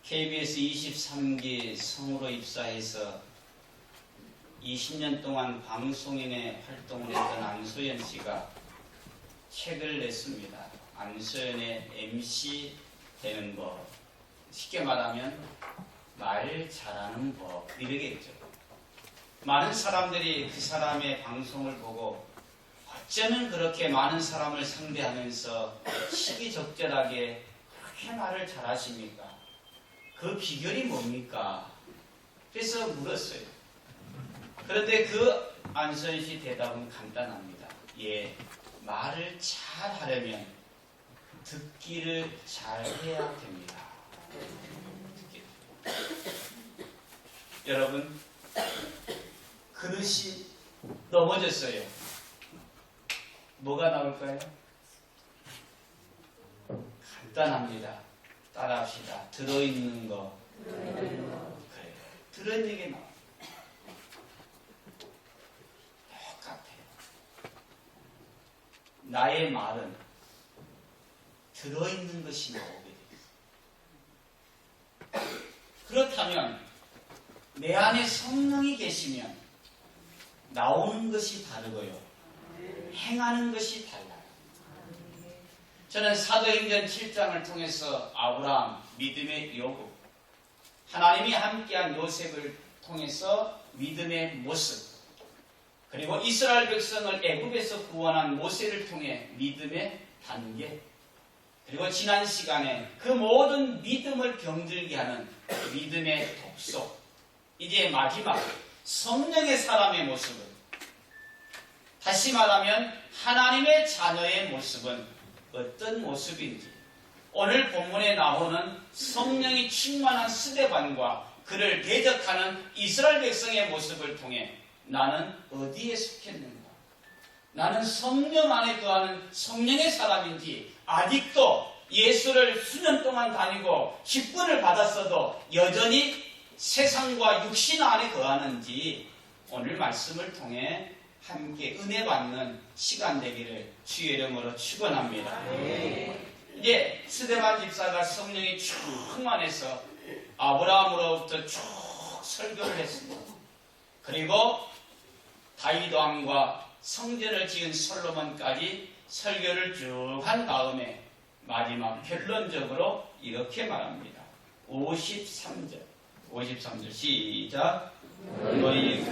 KBS 23기 성우로 입사해서 20년 동안 방송인의 활동을 했던 안소연 씨가 책을 냈습니다. 안소연의 MC 되는 법, 쉽게 말하면 말 잘하는 법, 이러겠죠. 많은 사람들이 그 사람의 방송을 보고 어쩌면 그렇게 많은 사람을 상대하면서 시기적절하게 그렇게 말을 잘하십니까? 그 비결이 뭡니까? 그래서 물었어요. 그런데 그 안소연 씨 대답은 간단합니다. 예, 말을 잘 하려면 듣기를 잘 해야 됩니다. 여러분, 그릇이 넘어졌어요. 뭐가 나올까요? 간단합니다. 따라합시다. 들어있는 거. 그래요. 들어있는 게 나와요. 똑같아요. 나의 말은 들어있는 것이 나오게 돼요. 그렇다면 내 안에 성령이 계시면 나오는 것이 다르고요. 행하는 것이 달라요. 저는 사도행전 7장을 통해서 아브라함 믿음의 요구, 하나님이 함께한 요셉을 통해서 믿음의 모습, 그리고 이스라엘 백성을 애굽에서 구원한 모세를 통해 믿음의 단계, 그리고 지난 시간에 그 모든 믿음을 병들게 하는 믿음의 독소, 이제 마지막 성령의 사람의 모습은, 다시 말하면 하나님의 자녀의 모습은 어떤 모습인지, 오늘 본문에 나오는 성령이 충만한 스데반과 그를 대적하는 이스라엘 백성의 모습을 통해 나는 어디에 속했는가? 나는 성령 안에 거하는 성령의 사람인지, 아직도 예수를 수년 동안 다니고 직분을 받았어도 여전히 세상과 육신 안에 거하는지, 오늘 말씀을 통해 함께 은혜 받는 시간 되기를 주의 이름으로 축원합니다. 이제 스데반 집사가 성령이 충만해서 아브라함으로부터 쭉 설교를 했습니다. 그리고 다윗 왕과 성전을 지은 솔로몬까지 설교를 쭉 한 다음에 마지막 결론적으로 이렇게 말합니다. 53절 시작. 너희는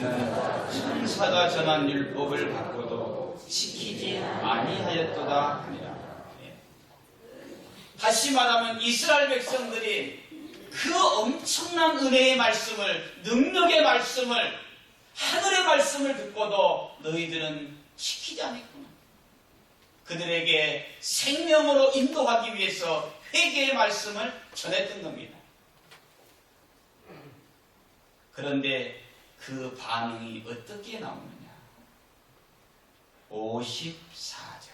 천사가 전한 율법을 갖고도 지키지 아니하였도다 하니라. 다시 말하면 이스라엘 백성들이 그 엄청난 은혜의 말씀을, 능력의 말씀을, 하늘의 말씀을 듣고도 너희들은 지키지 않았구나. 그들에게 생명으로 인도하기 위해서 회개의 말씀을 전했던 겁니다. 그런데 그 반응이 어떻게 나오느냐? 54절.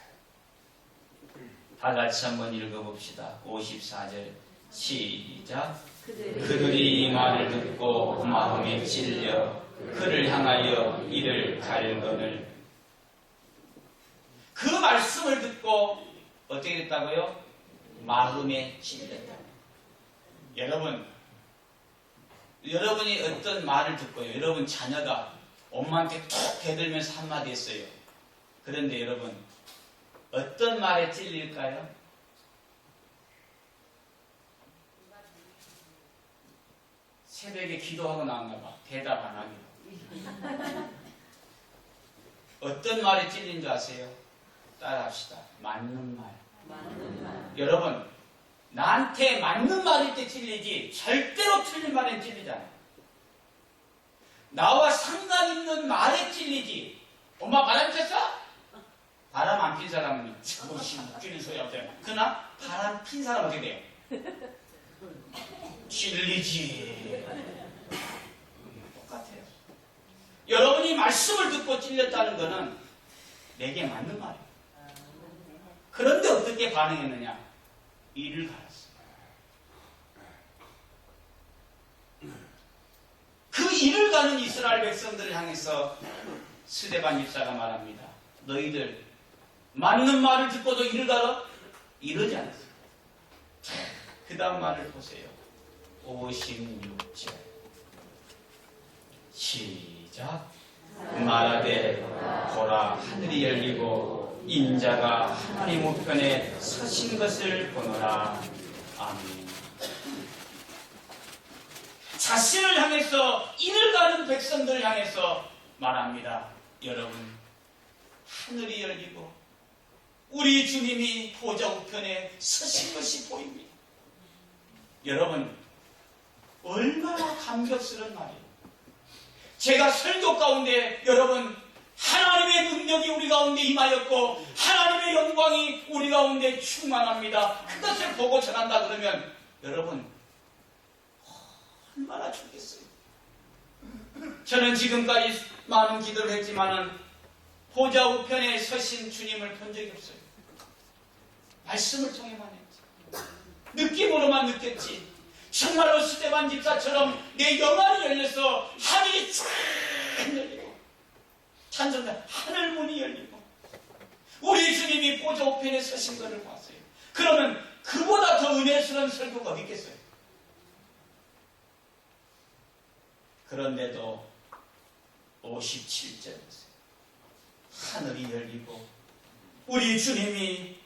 다 같이 한번 읽어봅시다. 54절 시작. 그들이 이 말을 듣고 마음에 찔려 그를 향하여 이를 갈거늘. 그 말씀을 듣고 어떻게 됐다고요? 마음에 찔렸다. 여러분이 어떤 말을 듣고요, 여러분 자녀가 엄마한테 툭 대들면서 한마디 했어요. 그런데 여러분, 어떤 말에 찔릴까요? 새벽에 기도하고 나왔나 봐. 대답 안 하기로. 어떤 말에 찔린 줄 아세요? 따라합시다. 맞는 말. 여러분, 나한테 맞는 말일 때 찔리지 절대로 틀린 말엔 찔리지 않아요. 나와 상관있는 말에 찔리지. 엄마 바람 폈어? 바람 안 핀 사람은 저것이 웃기는 소리 없어요. 그러나 바람 핀 사람은 어떻게 돼요? 찔리지. 똑같아요. 여러분이 말씀을 듣고 찔렸다는 것은 내게 맞는 말이에요. 그런데 어떻게 반응했느냐? 이를 갈았어요. 그 이를 가는 이스라엘 백성들을 향해서 스데반 집사가 말합니다. 너희들 맞는 말을 듣고도 이를 갈아? 이러지 않았어요. 그 다음 말을 보세요. 56절 시작. 말하되 보라 하늘이 열리고 인자가 하나님 우편에 서신 것을 보노라. 아멘. 자신을 향해서 이를 가는 백성들을 향해서 말합니다. 여러분, 하늘이 열리고 우리 주님이 보좌 우편에 서신 것이 보입니다. 여러분, 얼마나 감격스러운 말이에요. 제가 설교 가운데 여러분, 하나님의 능력이 우리 가운데 임하였고 하나님의 영광이 우리 가운데 충만합니다. 그것을 보고 전한다 그러면 여러분 얼마나 좋겠어요. 저는 지금까지 많은 기도를 했지만은 보좌 우편에 서신 주님을 본 적이 없어요. 말씀을 통해만 했지. 느낌으로만 느꼈지. 정말로 스데반 집사처럼 내 영안이 열려서 하늘이 쫙 열리고 찬송가 하늘문이 열리고 우리 주님이 보좌 우편에 서신 것을 봤어요. 그러면 그보다 더 은혜스러운 설교가 어디 있겠어요? 그런데도 57절 보세요. 하늘이 열리고 우리 주님이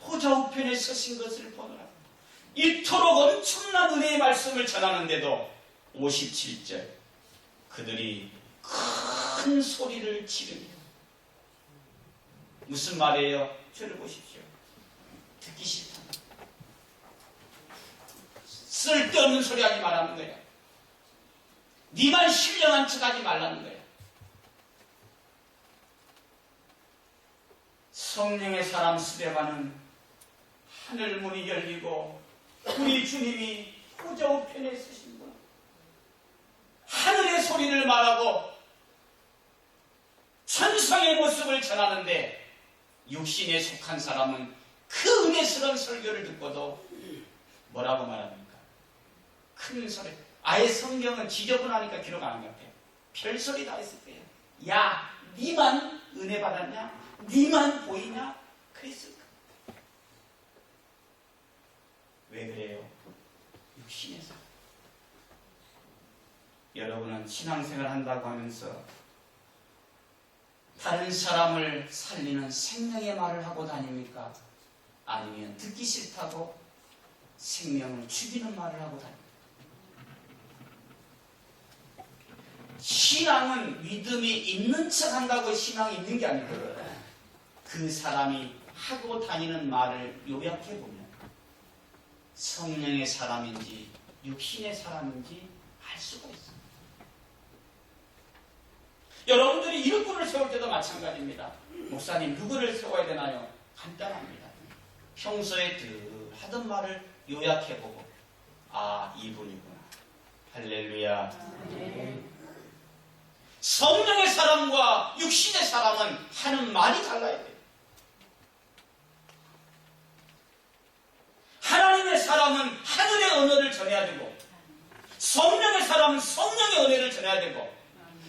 보좌 우편에 서신 것을 보노라. 이토록 엄청난 은혜의 말씀을 전하는데도 57절 그들이 큰 소리를 지르며 무슨 말이에요? 저를 보십시오. 듣기 싫다. 쓸데없는 소리 하지 말라는 거예요. 니만 신령한 척 하지 말라는 거예요. 성령의 사람 스데반은 하늘문이 열리고 우리 주님이 보좌 우편에 서신 분 하늘의 소리를 말하고 천상의 모습을 전하는데 육신에 속한 사람은 그 은혜스러운 설교를 듣고도 뭐라고 말합니까? 큰 소리. 아예 성경은 지저분하니까 기록 안 한 것 같아요. 별소리 다 했을 거예요. 야, 니만 은혜 받았냐? 니만 보이냐? 그랬을까? 왜 그래요? 육신에서. 여러분은 신앙생활 한다고 하면서 다른 사람을 살리는 생명의 말을 하고 다닙니까? 아니면 듣기 싫다고 생명을 죽이는 말을 하고 다닙니까? 신앙은 믿음이 있는 척 한다고 신앙이 있는 게 아니고 그 사람이 하고 다니는 말을 요약해보면 성령의 사람인지 육신의 사람인지 알 수가 있습니다. 여러분들이 일꾼을 세울 때도 마찬가지입니다. 목사님 누구를 세워야 되나요? 간단합니다. 평소에 늘 하던 말을 요약해보고 아 이분이구나. 할렐루야. 성령의 사람과 육신의 사람은 하는 말이 달라야 돼요. 하나님의 사람은 하늘의 언어를 전해야 되고 성령의 사람은 성령의 은혜를 전해야 되고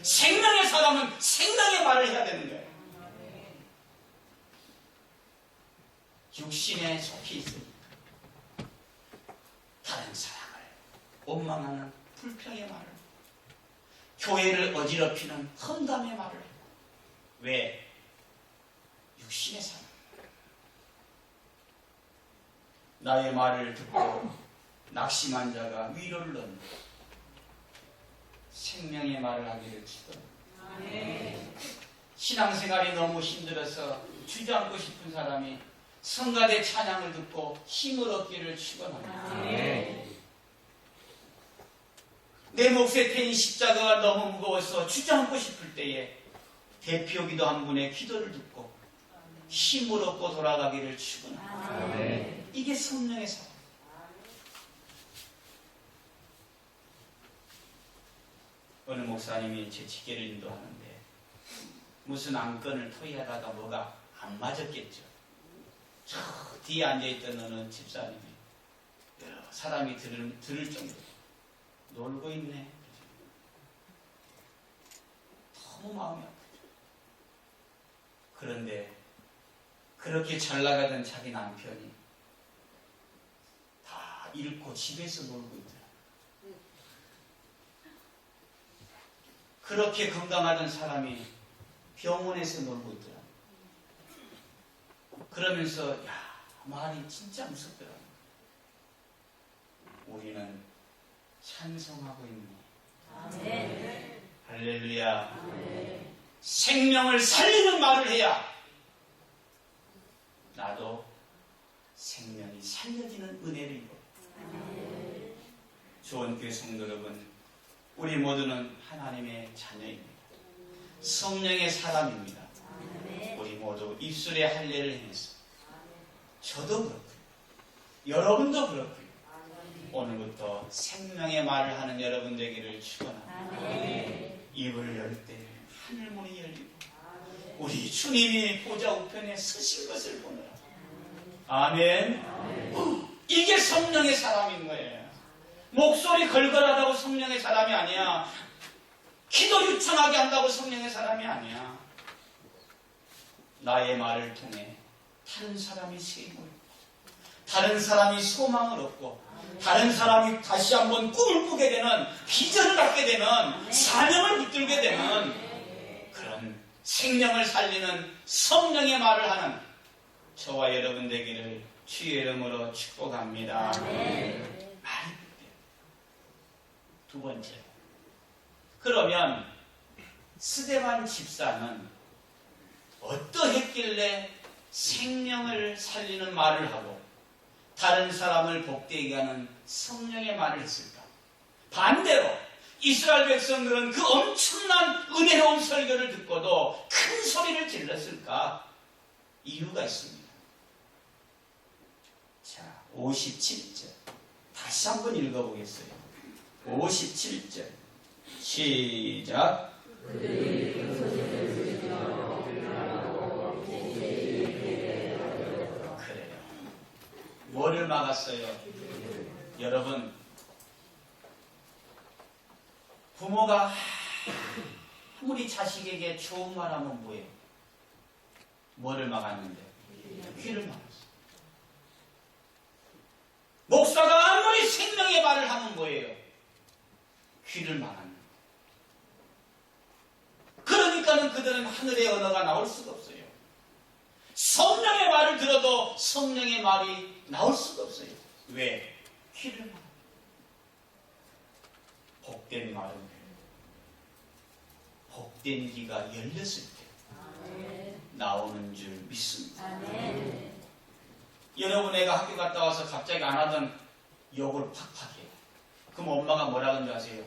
생명의 사람은 생명의 말을 해야 되는 거예요. 육신에 속해 있으니까 다른 사람을 원망하는 불평의 말을 교회를 어지럽히는 험담의 말을 해요. 왜? 육신의 사람. 나의 말을 듣고 낙심한 자가 위로를 얻는 생명의 말을 하기를 기도합니다. 신앙생활이 너무 힘들어서 주저앉고 싶은 사람이 성가대 찬양을 듣고 힘을 얻기를 축원합니다. 내 몫에 태인 십자가가 너무 무거워서 주저앉고 싶을 때에 대표기도 한 분의 기도를 듣고 힘을 얻고 돌아가기를 축원합니다. 이게 성령의 사람. 어느 목사님이 제 지게를 인도하는데 무슨 안건을 토의하다가 뭐가 안 맞았겠죠. 저 뒤에 앉아있던 어느 집사님이 여러 사람이 들을 정도로 놀고 있네. 너무 마음이 아프죠. 그런데 그렇게 잘 나가던 자기 남편이 다 잃고 집에서 놀고 있더라. 그렇게 건강하던 사람이 병원에서 놀고 있더라. 그러면서 야, 말이 진짜 무섭더라. 우리는 찬송하고 있네. 아멘. 할렐루야. 아멘. 생명을 살리는 말을 해야 나도 생명이 살려지는 은혜를 입어. 좋은 교회 성도 여러분, 우리 모두는 하나님의 자녀입니다. 성령의 사람입니다. 우리 모두 입술의 할례를 행해서 저도 그렇고요. 여러분도 그렇고요. 오늘부터 생명의 말을 하는 여러분 되기를 축원합니다. 입을 열 때 하늘문이 열리고 우리 주님이 보좌 우편에 서신 것을 보느라. 아멘. 이게 성령의 사람인 거예요. 목소리 걸걸하다고 성령의 사람이 아니야. 기도 유창하게 한다고 성령의 사람이 아니야. 나의 말을 통해 다른 사람이 세임을 얻고, 다른 사람이 소망을 얻고, 다른 사람이 다시 한번 꿈을 꾸게 되는, 비전을 갖게 되는, 사명을 붙들게 되는 그런 생명을 살리는 성령의 말을 하는 저와 여러분 되기를 주의 이름으로 축복합니다. 말이 붙대요. 두 번째, 그러면 스데반 집사는 어떠했길래 생명을 살리는 말을 하고 다른 사람을 복되게 하는 성령의 말을 했을까? 반대로 이스라엘 백성들은 그 엄청난 은혜로운 설교를 듣고도 큰 소리를 질렀을까? 이유가 있습니다. 자, 57절 다시 한번 읽어보겠어요. 57절 시작. 그래요. 뭐를 막았어요? 여러분, 부모가 아무리 자식에게 좋은 말 하면 뭐예요? 뭐를 막았는데? 귀를 막았어요. 목사가 아무리 생명의 말을 하면 뭐예요? 귀를 막았는데. 그러니까는 그들은 하늘의 언어가 나올 수가 없어요. 성령의 말을 들어도 성령의 말이 나올 수가 없어요. 왜? 귀를 막았어요. 복된 말은 복된 귀가 열렸을 때 나오는 줄 믿습니다. 여러분 애가 학교 갔다 와서 갑자기 안 하던 욕을 팍팍 해요. 그럼 엄마가 뭐라 그런지 아세요?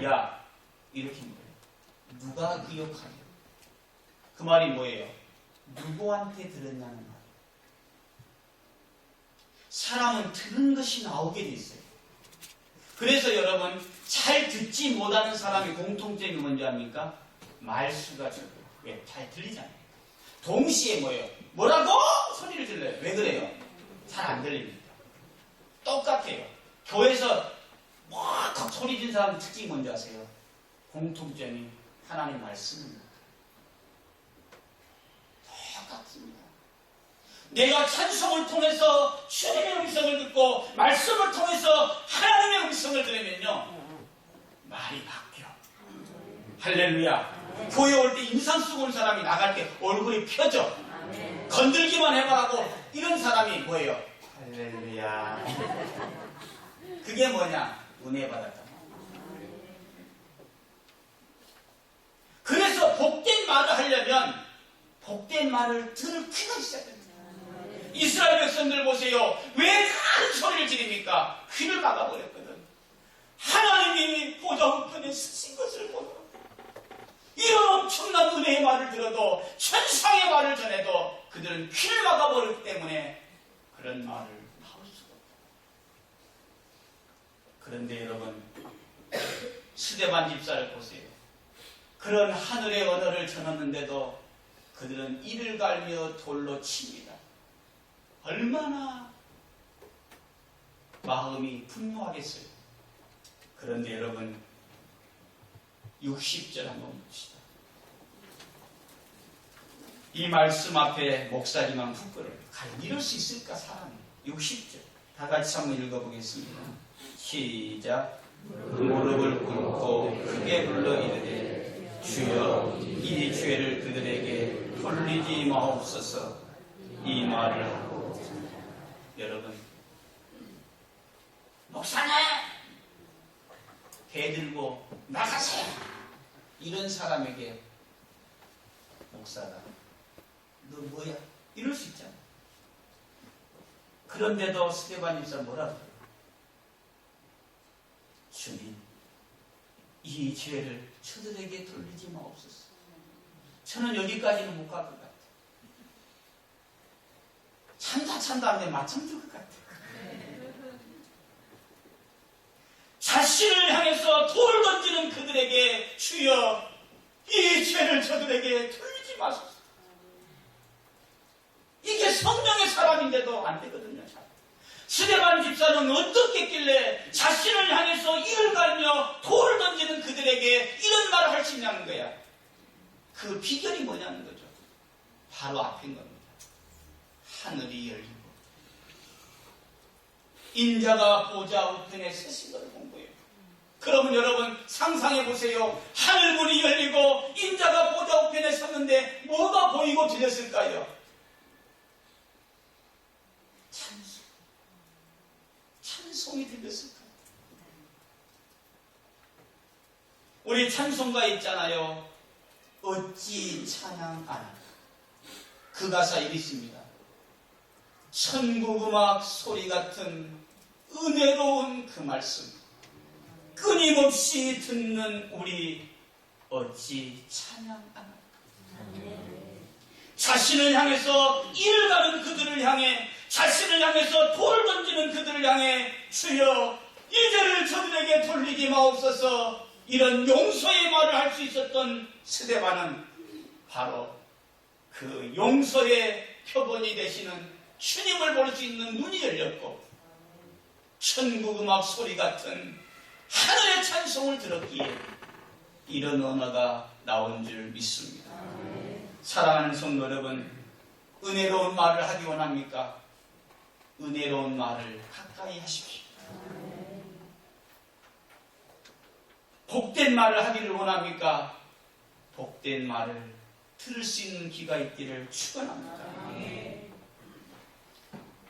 야, 이렇게 뭐예요? 누가 그 욕하냐? 그 말이 뭐예요? 누구한테 들었냐는 말. 사람은 들은 것이 나오게 돼 있어요. 그래서 여러분, 잘 듣지 못하는 사람이 공통점이 뭔지 압니까? 말수가 적어요. 왜? 잘 들리잖아요. 동시에 뭐예요? 뭐라고? 소리를 들려요. 왜 그래요? 잘 안 들립니다. 똑같아요. 교회에서 막 소리 진 사람 특징이 뭔지 아세요? 공통점이 하나님 말씀입니다. 똑같습니다. 내가 찬송을 통해서 주님의 음성을 듣고 말씀을 통해서 하나님의 음성을 들으면요, 말이 바뀌어. 할렐루야. 교회 올 때 인상 쓰고 온 사람이 나갈 때 얼굴이 펴져. 건들기만 해봐라고 이런 사람이 뭐예요? 할렐루야. 그게 뭐냐? 은혜 받았다. 그래서 복된 말을 하려면 복된 말을 들을 귀가 있어야 됩니다. 이스라엘 백성들 보세요. 왜 큰 소리를 지릅니까? 귀를 막아버렸거든. 하나님이 보좌 우편에 쓰신 것을 보고 이런 엄청난 은혜의 말을 들어도 천상의 말을 전해도 그들은 귀를 막아버렸기 때문에 그런 말을 나올 수가 없다. 그런데 여러분, 스데반 집사를 보세요. 그런 하늘의 언어를 전했는데도 그들은 이를 갈며 돌로 칩니다. 얼마나 마음이 분노하겠어요. 그런데 여러분, 60절 한번 봅시다. 이 말씀 앞에 목사지만 부끄러워요. 과연 이럴 수 있을까, 사람이. 60절 다 같이 한번 읽어보겠습니다. 시작. 무릎을 꿇고 크게 불러 이르되 주여 이 죄를 그들에게 돌리지 마옵소서. 이 말을 하고 여러분, 목사님 대들고 나가세요 이런 사람에게 목사가 너 뭐야? 이럴 수 있잖아. 그런데도 스데반 집사 뭐라고 해요? 주님, 이 죄를 저들에게 돌리지 마옵소서. 저는 여기까지는 못 갈 것 같아요. 참다 하는데 맞춰 줄 것 같아요. 자신을 향해서 돌 던지는 그들에게 주여 이 죄를 저들에게 돌리지 마소서. 이게 성령의 사람인데도 안 되거든요. 스데반 집사는 어떻게 했길래 자신을 향해서 이를 갈며 돌을 던지는 그들에게 이런 말을 할 수 있냐는 거야. 그 비결이 뭐냐는 거죠. 바로 앞인 겁니다. 하늘이 열리고 인자가 보좌 우편에 서신 것을 본 거예요. 그러면 여러분 상상해 보세요. 하늘문이 열리고 인자가 보좌 우편에 섰는데 뭐가 보이고 들렸을까요? 찬송이 들렸을 거예요. 우리 찬송가 있잖아요. 어찌 찬양 안 할까? 그 가사 이리 있습니다. 천국 음악 소리 같은 은혜로운 그 말씀 끊임없이 듣는 우리 어찌 찬양 안 할까? 자신을 향해서 이를 가는 그들을 향해 자신을 향해서 돌을 던지는 그들을 향해 주여 이 죄를 저들에게 돌리지 마옵소서. 이런 용서의 말을 할 수 있었던 스데반은 바로 그 용서의 표본이 되시는 주님을 볼 수 있는 눈이 열렸고 천국 음악 소리 같은 하늘의 찬송을 들었기에 이런 언어가 나온 줄 믿습니다. 사랑하는 성도 여러분, 은혜로운 말을 하기 원합니까? 은혜로운 말을 가까이 하십시오. 복된 말을 하기를 원합니까? 복된 말을 들을 수 있는 귀가 있기를 축원합니다.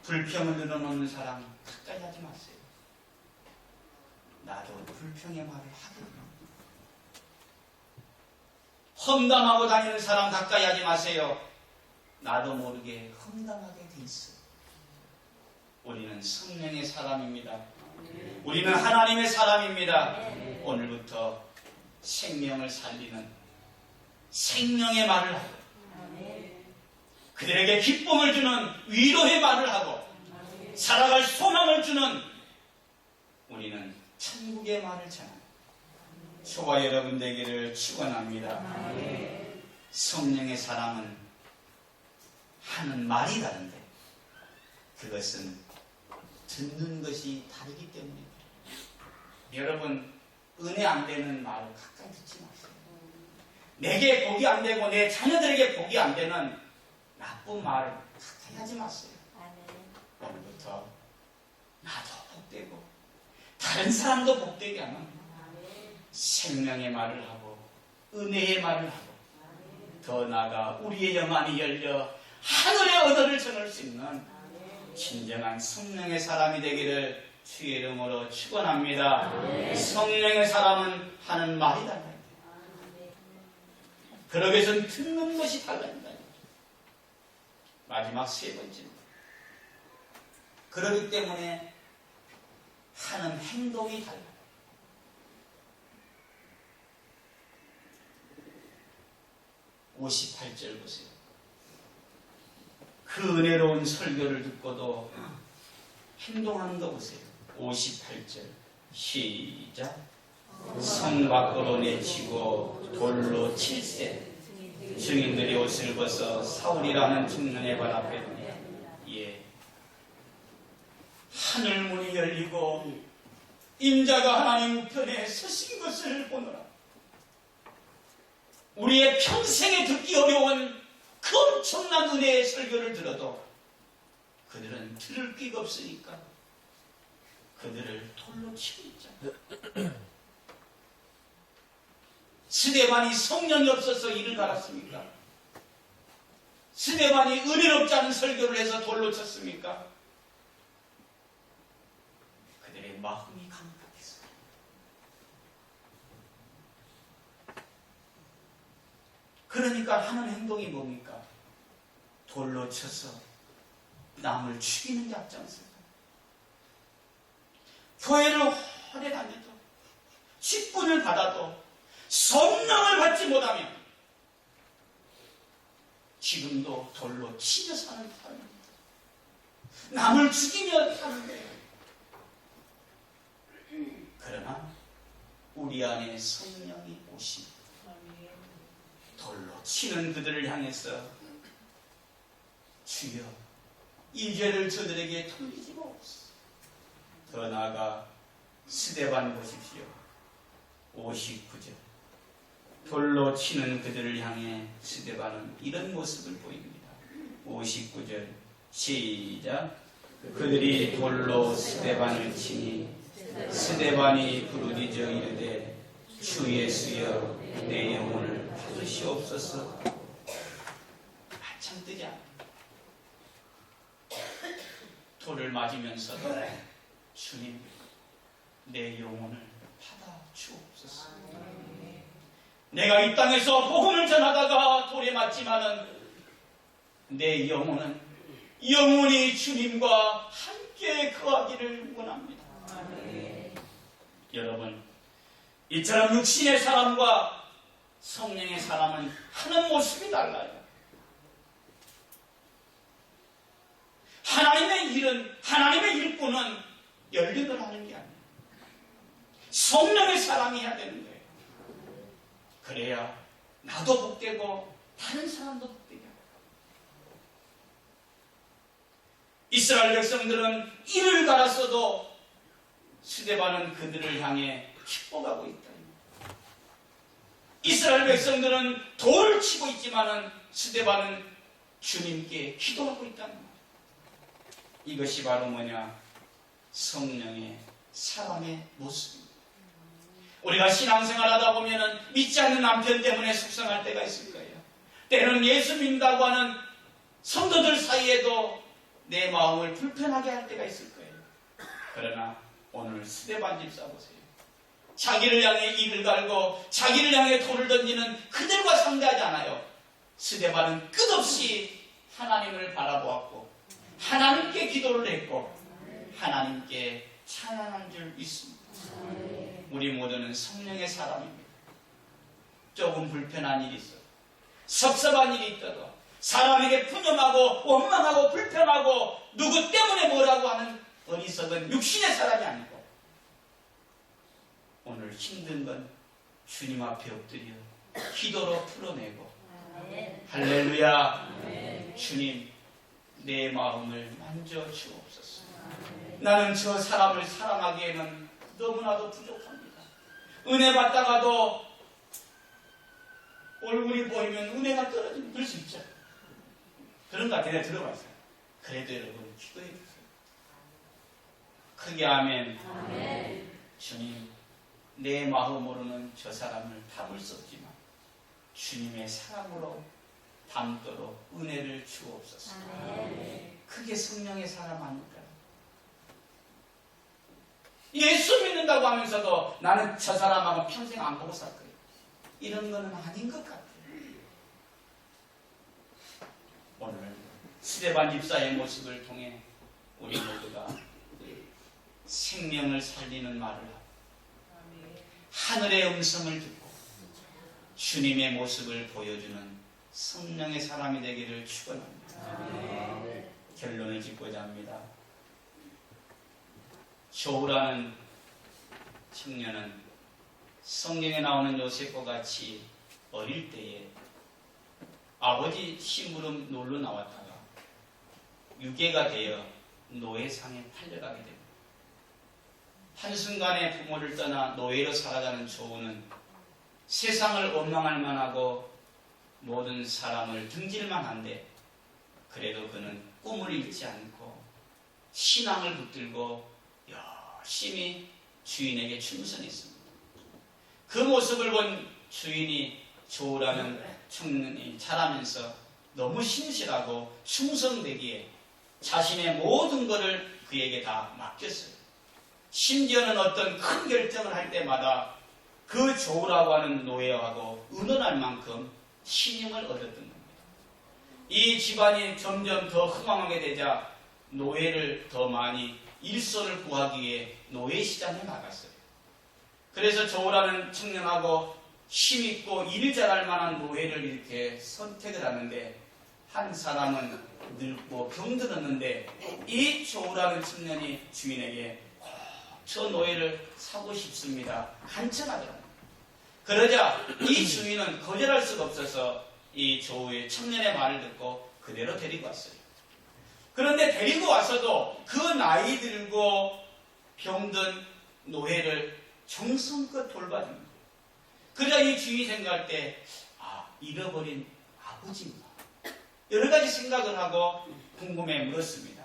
불평을 늘어놓는 사람 가까이 하지 마세요. 나도 불평의 말을 하거든요. 험담하고 다니는 사람 가까이 하지 마세요. 나도 모르게 험담하게 돼 있어요. 우리는 성령의 사람입니다. 우리는 하나님의 사람입니다. 오늘부터 생명을 살리는 생명의 말을 하고 그들에게 기쁨을 주는 위로의 말을 하고 살아갈 소망을 주는 우리는 천국의 말을 전합니다. 저와 여러분 되기를 축원합니다. 성령의 사람은 하는 말이 다른데 그것은 듣는 것이 다르기 때문입니다. 여러분 은혜 안 되는 말을 가까이 듣지 마세요. 내게 복이 안 되고 내 자녀들에게 복이 안 되는 나쁜 말을 가까이 하지 마세요. 오늘부터 나도 복되고 다른 사람도 복되게 하는 생명의 말을 하고 은혜의 말을 하고 더 나아가 우리의 영안이 열려 하늘의 언어를 전할 수 있는 진정한 성령의 사람이 되기를 주의 이름으로 축원합니다. 성령의 사람은 하는 말이 달라요. 그러기 위해서는 듣는 것이 달라진다. 마지막 세 번째입니다. 그렇기 때문에 하는 행동이 달라요. (58절) 보세요. 그 은혜로운 설교를 듣고도 행동하는 거 보세요. 58절 시작. 성 밖으로 내치고 돌로 칠세 증인들이 옷을 벗어 사울이라는 청년의 발 앞에 예. 하늘문이 열리고 인자가 하나님 우편에 서신 것을 보노라. 우리의 평생에 듣기 어려운 그 엄청난 은혜의 설교를 들어도 그들은 들을 귀가 없으니까 그들을 돌로 치고 있잖아요. 스데반이 성령이 없어서 이를 갈았습니까? 스데반이 은혜롭지 않은 설교를 해서 돌로 쳤습니까? 그들의 마음이 강팍했어요. 그러니까 하는 행동이 뭡니까? 돌로 쳐서 남을 죽이는 데 앞장서요. 교회를 오래 다녀도 직분을 받아도 성령을 받지 못하면 지금도 돌로 치며 사는 사람입니다. 남을 죽이며 사는 거예요. 그러나 우리 안에 성령이 오시면 돌로 치는 그들을 향해서 주여 이 죄를 저들에게 돌리지 마옵소서. 더 나아가 스데반 보십시오. 59절 돌로 치는 그들을 향해 스데반은 이런 모습을 보입니다. 59절 시작. 그들이 돌로 스데반을 치니 스데반이 부르짖어 이르되 주 예수여 내 영혼을 받으시옵소서. 한참 뜨지 않아. 돌을 맞으면서도 주님 내 영혼을 받아 주옵소서. 내가 이 땅에서 복음을 전하다가 돌에 맞지만은 내 영혼은 영원히 주님과 함께 거하기를 원합니다. 여러분, 이처럼 육신의 사람과 성령의 사람은 하는 모습이 달라요. 하나님의 일꾼은 연립을 하는 게 아니에요. 성령의 사람이 해야 되는 거예요. 그래야 나도 복되고 다른 사람도 복되게 하고. 이스라엘 백성들은 이를 갈았어도 스데반은 그들을 향해 축복하고 있다. 이스라엘 백성들은 돌을 치고 있지만은 스데반은 주님께 기도하고 있다는 거예요. 이것이 바로 뭐냐? 성령의 사람의 모습입니다. 우리가 신앙생활 하다 보면은 믿지 않는 남편 때문에 속상할 때가 있을 거예요. 때로는 예수 믿는다고 하는 성도들 사이에도 내 마음을 불편하게 할 때가 있을 거예요. 그러나 오늘 스데반 집사 보세요. 자기를 향해 이를 갈고 자기를 향해 돌을 던지는 그들과 상대하지 않아요. 스데반은 끝없이 하나님을 바라보았고 하나님께 기도를 했고 하나님께 찬양한 줄 믿습니다. 우리 모두는 성령의 사람입니다. 조금 불편한 일이 있어도 섭섭한 일이 있어도 사람에게 푸념하고 원망하고 불편하고 누구 때문에 뭐라고 하는 어리석은 육신의 사람이 아니고 오늘 힘든 건 주님 앞에 엎드려 기도로 풀어내고 할렐루야. 주님 내 마음을 만져주옵소서. 나는 저 사람을 사랑하기에는 너무나도 부족합니다. 은혜 받다가도 얼굴이 보이면 은혜가 떨어지는 그럴 수 있죠. 그런 것 같아요. 내가 들어봤어요. 그래도 여러분 기도해 주세요. 크게 아멘. 주님 내 마음으로는 저 사람을 담을 수 없지만 주님의 사랑으로 담도록 은혜를 주옵소서. 그게 성령의 사람 아닐까요? 예수 믿는다고 하면서도 나는 저 사람하고 평생 안 보고 살 거예요. 이런 거는 아닌 것 같아요. 오늘 스데반 집사의 모습을 통해 우리 모두가 생명을 살리는 말을 하고 하늘의 음성을 듣고 주님의 모습을 보여주는 성령의 사람이 되기를 축원합니다. 결론을 짓고자 합니다. 조우라는 청년은 성경에 나오는 요셉과 같이 어릴 때에 아버지 심부름 놀러 나왔다가 유괴가 되어 노예상에 팔려가게 됩니다. 한순간에 부모를 떠나 노예로 살아가는 조우는 세상을 원망할 만하고 모든 사람을 등질만 한데 그래도 그는 꿈을 잃지 않고 신앙을 붙들고 열심히 주인에게 충성했습니다. 그 모습을 본 주인이 조라는 청년이 자라면서 너무 신실하고 충성되기에 자신의 모든 것을 그에게 다 맡겼어요. 심지어는 어떤 큰 결정을 할 때마다 그 조라고 하는 노예하고 의논할 만큼 신임을 얻었던 겁니다. 이 집안이 점점 더 흥황하게 되자 노예를 더 많이 일손을 구하기 위해 노예 시장에 나갔어요. 그래서 조라는 청년하고 힘있고 일 잘할 만한 노예를 이렇게 선택을 하는데 한 사람은 늙고 병들었는데 이 조라는 청년이 주인에게 저 노예를 사고 싶습니다. 간청하더랍니다. 그러자 이 주인은 거절할 수가 없어서 이 조의 청년의 말을 듣고 그대로 데리고 왔어요. 그런데 데리고 와서도 그 나이 들고 병든 노예를 정성껏 돌봐줍니다. 그러자 이 주인이 생각할 때 잃어버린 아버지인가? 여러 가지 생각을 하고 궁금해 물었습니다.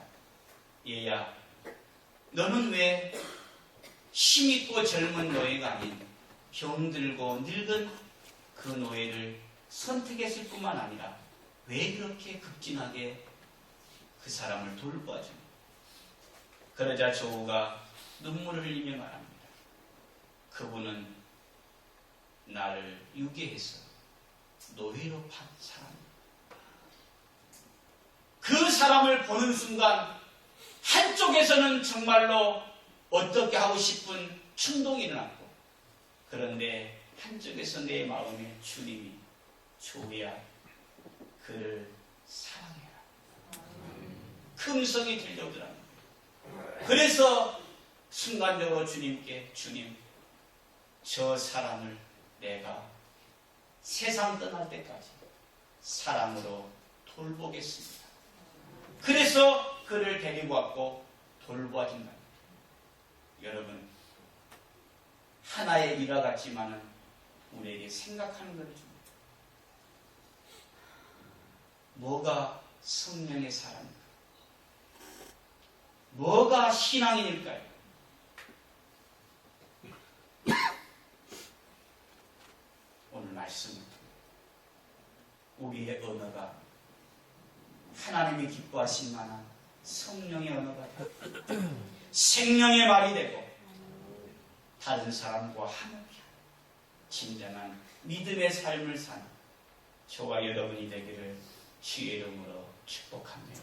얘야, 너는 왜 힘있고 젊은 노예가 아닌 병들고 늙은 그 노예를 선택했을 뿐만 아니라 왜 그렇게 급진하게 그 사람을 돌봐줍니까? 그러자 조우가 눈물을 흘리며 말합니다. 그분은 나를 유괴해서 노예로 판 사람입니다. 그 사람을 보는 순간 한쪽에서는 정말로 어떻게 하고 싶은 충동이 일어났고, 그런데 한쪽에서 내 마음에 주님이 조야 그를 사랑해라 그 음성이 들려오더랍니다. 그래서 순간적으로 주님께 주님 저 사람을 내가 세상 떠날 때까지 사랑으로 돌보겠습니다. 그래서 그를 데리고 왔고 돌보아준다. 여러분, 하나의 일화 같지만은 우리에게 생각하는 것을 줍니다. 뭐가 성령의 사랑입니까? 뭐가 신앙인일까요? 오늘 말씀을 우리의 언어가 하나님이 기뻐하실 만한 성령의 언어가 되고 생명의 말이 되고 다른 사람과 하나님 진정한 믿음의 삶을 사는 저와 여러분이 되기를 주의 이름으로 축복합니다.